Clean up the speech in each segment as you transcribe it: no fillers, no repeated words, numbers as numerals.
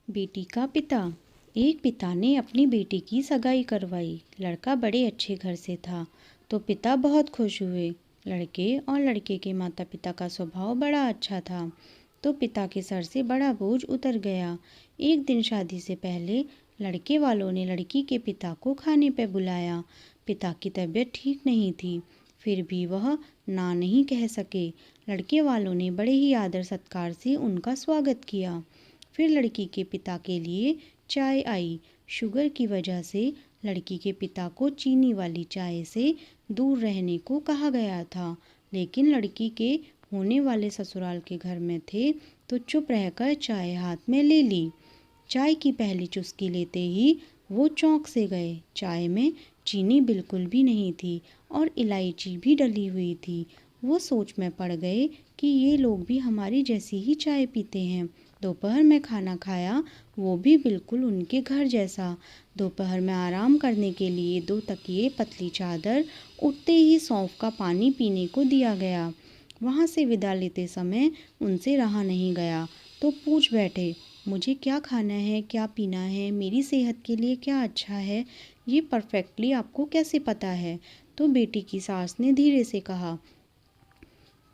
बेटी का पिता। एक पिता ने अपनी बेटी की सगाई करवाई। लड़का बड़े अच्छे घर से था, तो पिता बहुत खुश हुए। लड़के और लड़के के माता पिता का स्वभाव बड़ा अच्छा था, तो पिता के सर से बड़ा बोझ उतर गया। एक दिन शादी से पहले लड़के वालों ने लड़की के पिता को खाने पर बुलाया। पिता की तबीयत ठीक नहीं थी, फिर भी वह ना नहीं कह सके। लड़के वालों ने बड़े ही आदर सत्कार से उनका स्वागत किया। फिर लड़की के पिता के लिए चाय आई। शुगर की वजह से लड़की के पिता को चीनी वाली चाय से दूर रहने को कहा गया था, लेकिन लड़की के होने वाले ससुराल के घर में थे, तो चुप रहकर चाय हाथ में ले ली। चाय की पहली चुस्की लेते ही वो चौंक से गए। चाय में चीनी बिल्कुल भी नहीं थी और इलायची भी डली हुई थी। वो सोच में पड़ गए कि ये लोग भी हमारी जैसी ही चाय पीते हैं। दोपहर में खाना खाया, वो भी बिल्कुल उनके घर जैसा। दोपहर में आराम करने के लिए 2 तकिए, पतली चादर, उठते ही सौंफ का पानी पीने को दिया गया। वहाँ से विदा लेते समय उनसे रहा नहीं गया, तो पूछ बैठे, मुझे क्या खाना है, क्या पीना है, मेरी सेहत के लिए क्या अच्छा है, ये परफेक्टली आपको कैसे पता है? तो बेटी की सास ने धीरे से कहा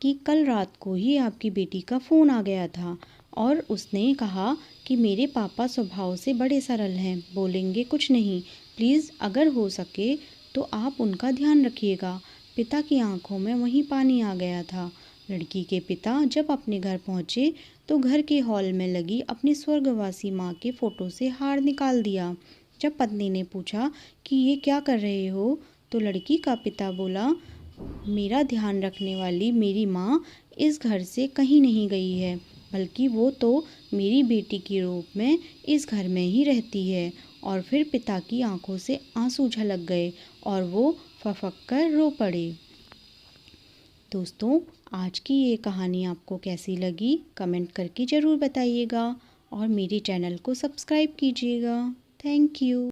कि कल रात को ही आपकी बेटी का फ़ोन आ गया था और उसने कहा कि मेरे पापा स्वभाव से बड़े सरल हैं, बोलेंगे कुछ नहीं, प्लीज़ अगर हो सके तो आप उनका ध्यान रखिएगा। पिता की आंखों में वहीं पानी आ गया था। लड़की के पिता जब अपने घर पहुंचे तो घर के हॉल में लगी अपनी स्वर्गवासी माँ के फ़ोटो से हार निकाल दिया। जब पत्नी ने पूछा कि ये क्या कर रहे हो, तो लड़की का पिता बोला, मेरा ध्यान रखने वाली मेरी माँ इस घर से कहीं नहीं गई है, बल्कि वो तो मेरी बेटी के रूप में इस घर में ही रहती है। और फिर पिता की आंखों से आंसू झलक गए और वो फफक कर रो पड़े। दोस्तों, आज की ये कहानी आपको कैसी लगी कमेंट करके ज़रूर बताइएगा और मेरे चैनल को सब्सक्राइब कीजिएगा। Thank you.